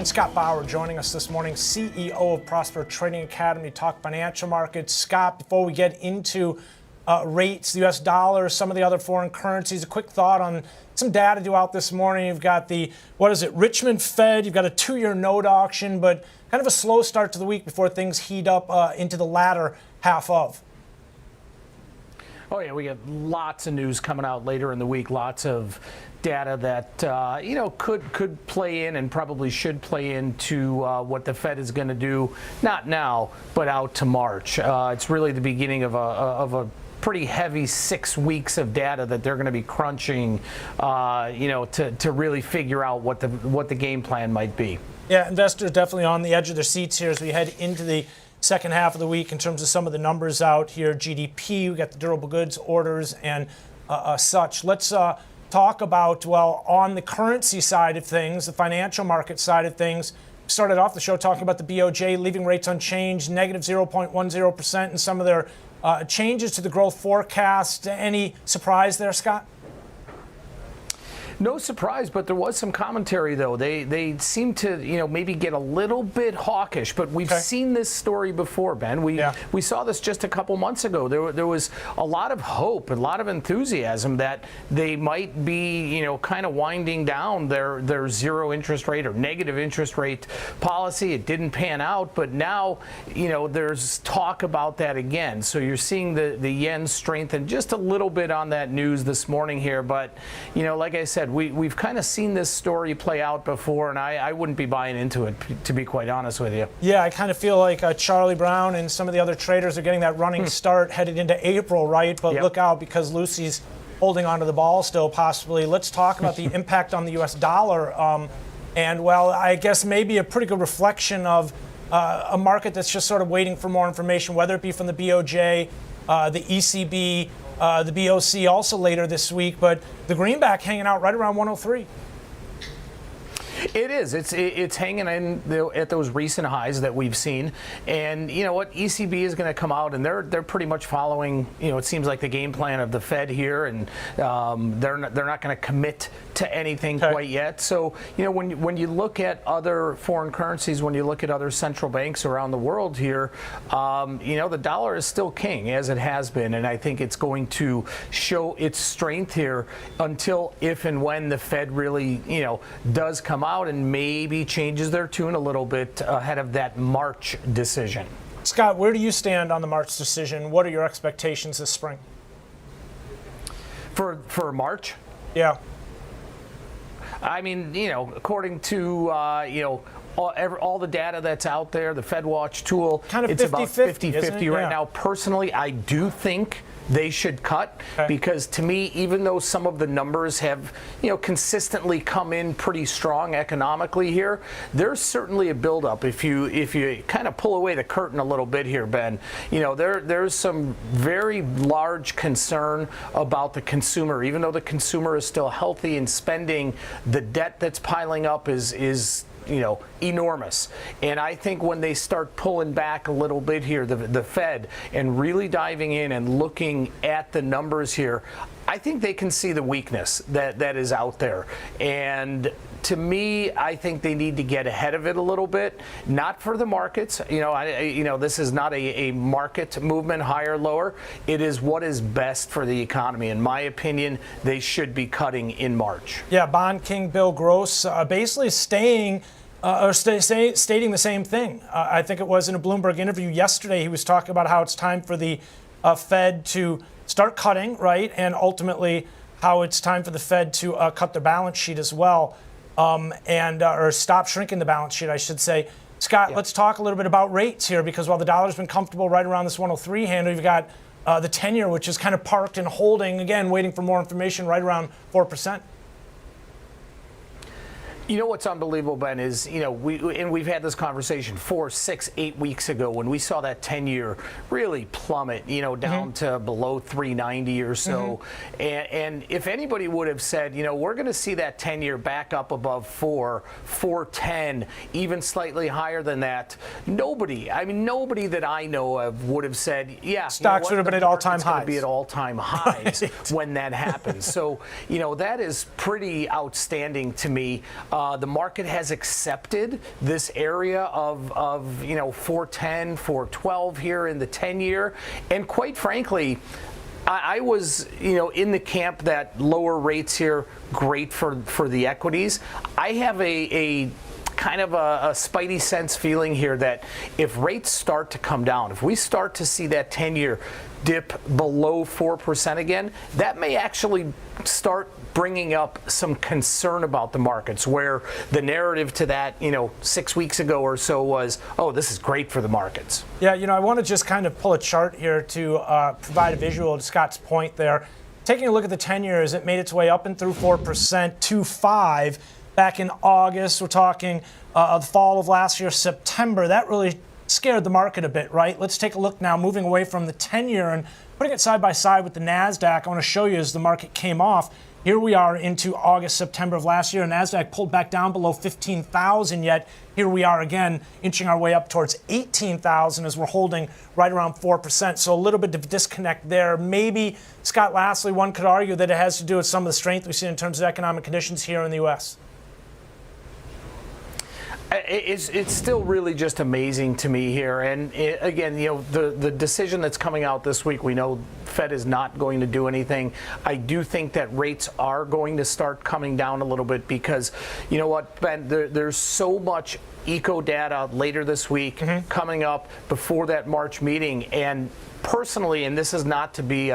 Scott Bauer joining us this morning, CEO of Prosper Trading Academy, to talk financial markets. Scott, before we get into rates, the U.S. dollar, some of the other foreign currencies, a quick thought on some data due out this morning. You've got the, Richmond Fed. You've got a 2-year note auction, but kind of a slow start to the week before things heat up into the latter half of. Oh, yeah, we got lots of news coming out later in the week, lots of data that, could play in and probably should play into what the Fed is going to do, not now, but out to March. It's really the beginning of a pretty heavy 6 weeks of data that they're going to be crunching, to really figure out what the game plan might be. Yeah, investors definitely on the edge of their seats here as we head into the second half of the week in terms of some of the numbers out here. GDP, we got the durable goods orders and such. Let's talk about, on the currency side of things, the financial market side of things. Started off the show talking about the BOJ leaving rates unchanged, negative 0.10%, and some of their changes to the growth forecast. Any surprise there, Scott? No surprise, but there was some commentary, though. They seem to, maybe get a little bit hawkish, but we've seen this story before, Ben. We saw this just a couple months ago. There was a lot of hope, a lot of enthusiasm that they might be, kind of winding down their zero interest rate or negative interest rate policy. It didn't pan out, but now, there's talk about that again. So you're seeing the yen strengthen just a little bit on that news this morning here. But, like I said, we've kind of seen this story play out before, and I wouldn't be buying into it, to be quite honest with you. Yeah, I kind of feel like Charlie Brown and some of the other traders are getting that running start headed into April, right? But look out, because Lucy's holding onto the ball still, possibly. Let's talk about the impact on the U.S. dollar. I guess maybe a pretty good reflection of a market that's just sort of waiting for more information, whether it be from the BOJ, the ECB, the BOC also later this week, but the greenback hanging out right around 103. It is. It's hanging in at those recent highs that we've seen, and you know what? ECB is going to come out, and they're pretty much following. It seems like the game plan of the Fed here, and they're not going to commit to anything quite yet. So when you look at other foreign currencies, when you look at other central banks around the world here, the dollar is still king, as it has been, and I think it's going to show its strength here until if and when the Fed really does come out and maybe changes their tune a little bit ahead of that March decision. Scott, where do you stand on the March decision? What are your expectations this spring? For March? Yeah. I mean, according to all the data that's out there, the FedWatch tool, kind of it's 50-50, about 50-50 right Yeah. now. Personally, I do think they should cut because to me, even though some of the numbers have, consistently come in pretty strong economically here, there's certainly a buildup. If you kind of pull away the curtain a little bit here, Ben, there's some very large concern about the consumer. Even though the consumer is still healthy and spending, the debt that's piling up is enormous. And I think when they start pulling back a little bit here, the Fed, and really diving in and looking at the numbers here, I think they can see the weakness that is out there. And to me, I think they need to get ahead of it a little bit, not for the markets. This is not a market movement, higher, lower. It is what is best for the economy. In my opinion, they should be cutting in March. Yeah, Bond King Bill Gross basically stating the same thing. I think it was in a Bloomberg interview yesterday. He was talking about how it's time for the Fed to start cutting, right? And how it's time for the Fed to cut their balance sheet as well, or stop shrinking the balance sheet, I should say. Scott, let's talk a little bit about rates here, because while the dollar's been comfortable right around this 103 handle, you've got the 10-year, which is kind of parked and holding, again, waiting for more information, right around 4%. What's unbelievable, Ben, is, we've had this conversation 4, 6, 8 weeks ago when we saw that 10-year really plummet, down to below 390 or so. And if anybody would have said, we're going to see that 10-year back up above 410, even slightly higher than that, nobody that I know of would have said, stocks would have been at all-time highs. Going to be at all-time highs when that happens. So, that is pretty outstanding to me. The market has accepted this area of 410, 412 here in the 10-year, and quite frankly, I was, in the camp that lower rates here, great for the equities. I have a kind of a spidey sense feeling here that if rates start to come down, if we start to see that 10-year dip below 4% again, that may actually start bringing up some concern about the markets, where the narrative to that, 6 weeks ago or so was, oh, this is great for the markets. Yeah, I want to just kind of pull a chart here to provide a visual to Scott's point there. Taking a look at the 10-year as it made its way up and through 4% to 5 back in August. We're talking the fall of last year, September. That really scared the market a bit, right? Let's take a look now, moving away from the 10-year and putting it side by side with the NASDAQ. I want to show you as the market came off. Here we are into August, September of last year. NASDAQ pulled back down below 15,000, yet here we are again, inching our way up towards 18,000 as we're holding right around 4%. So a little bit of disconnect there. Maybe, Scott, lastly, one could argue that it has to do with some of the strength we've seen in terms of economic conditions here in the U.S. It's still really just amazing to me here. And again, the decision that's coming out this week, we know Fed is not going to do anything. I do think that rates are going to start coming down a little bit because, you know what, Ben, there's so much eco data later this week coming up before that March meeting. And personally, and this is not to be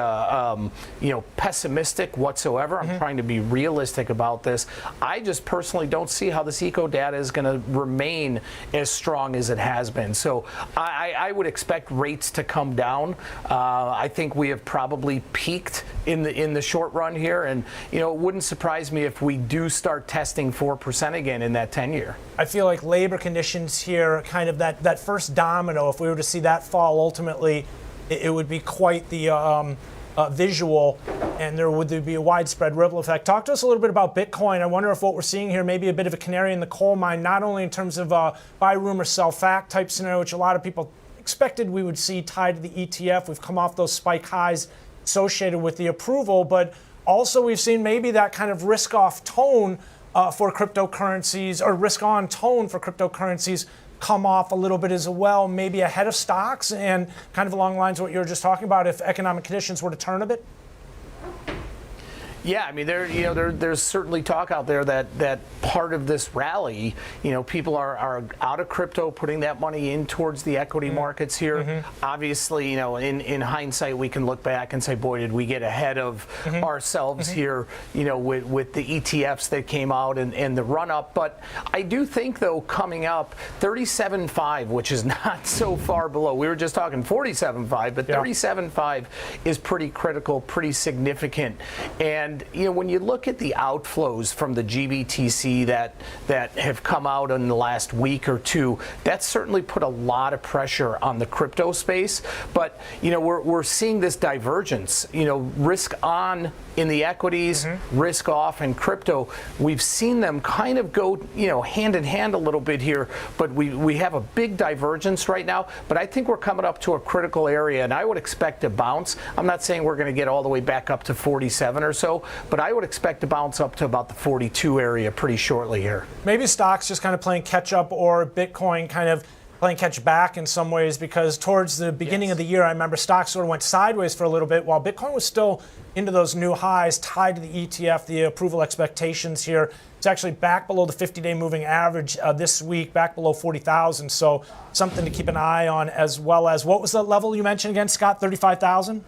pessimistic whatsoever, I'm trying to be realistic about this. I just personally don't see how this eco data is going to remain as strong as it has been. So I would expect rates to come down. I think we have probably peaked in the short run here, and it wouldn't surprise me if we do start testing 4% again in that 10-year. I feel like labor conditions here, kind of that first domino, if we were to see that fall ultimately, it would be quite the visual, and there would be a widespread ripple effect. Talk to us a little bit about Bitcoin. I wonder if what we're seeing here may be a bit of a canary in the coal mine, not only in terms of buy rumor, sell fact type scenario, which a lot of people expected we would see tied to the ETF. We've come off those spike highs associated with the approval, but also we've seen maybe that kind of risk-off tone for cryptocurrencies, or risk-on tone for cryptocurrencies come off a little bit as well, maybe ahead of stocks, and kind of along the lines of what you were just talking about, if economic conditions were to turn a bit? Yeah, I mean, there's certainly talk out there that part of this rally, people are out of crypto, putting that money in towards the equity markets here. Obviously, in hindsight, we can look back and say, boy, did we get ahead of ourselves here, with the ETFs that came out and the run up. But I do think, though, coming up, 37.5, which is not so far below. We were just talking 47.5, but 37.5 is pretty critical, pretty significant. And when you look at the outflows from the GBTC that have come out in the last week or two, that's certainly put a lot of pressure on the crypto space. But we're seeing this divergence. Risk on in the equities, risk off in crypto. We've seen them kind of go hand in hand a little bit here, but we have a big divergence right now. But I think we're coming up to a critical area, and I would expect a bounce. I'm not saying we're going to get all the way back up to 47 or so, but I would expect to bounce up to about the 42 area pretty shortly here. Maybe stocks just kind of playing catch up, or Bitcoin kind of playing catch back in some ways, because towards the beginning of the year, I remember stocks sort of went sideways for a little bit while Bitcoin was still into those new highs tied to the ETF, the approval expectations here. It's actually back below the 50-day moving average this week, back below 40,000. So something to keep an eye on, as well as, what was the level you mentioned again, Scott, 35,000?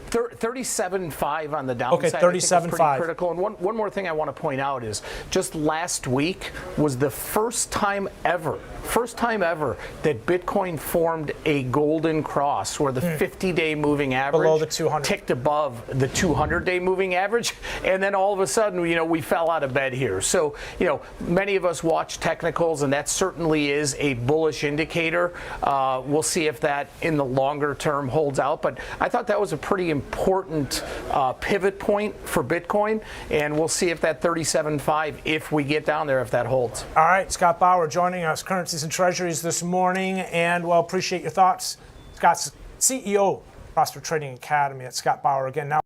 37.5 on the downside. Okay, 37.5. Pretty critical. And one more thing I want to point out is just last week was the first time ever that Bitcoin formed a golden cross, where the 50-day moving average below the 200 ticked above the 200-day moving average, and then all of a sudden, we fell out of bed here. So, many of us watch technicals, and that certainly is a bullish indicator. We'll see if that in the longer term holds out, but I thought that was a pretty important pivot point for Bitcoin, and we'll see if that 37.5, if we get down there, if that holds. All right, Scott Bauer joining us, Currencies and Treasuries this morning, and appreciate your thoughts. Scott's CEO, Prosper Trading Academy at Scott Bauer again. Now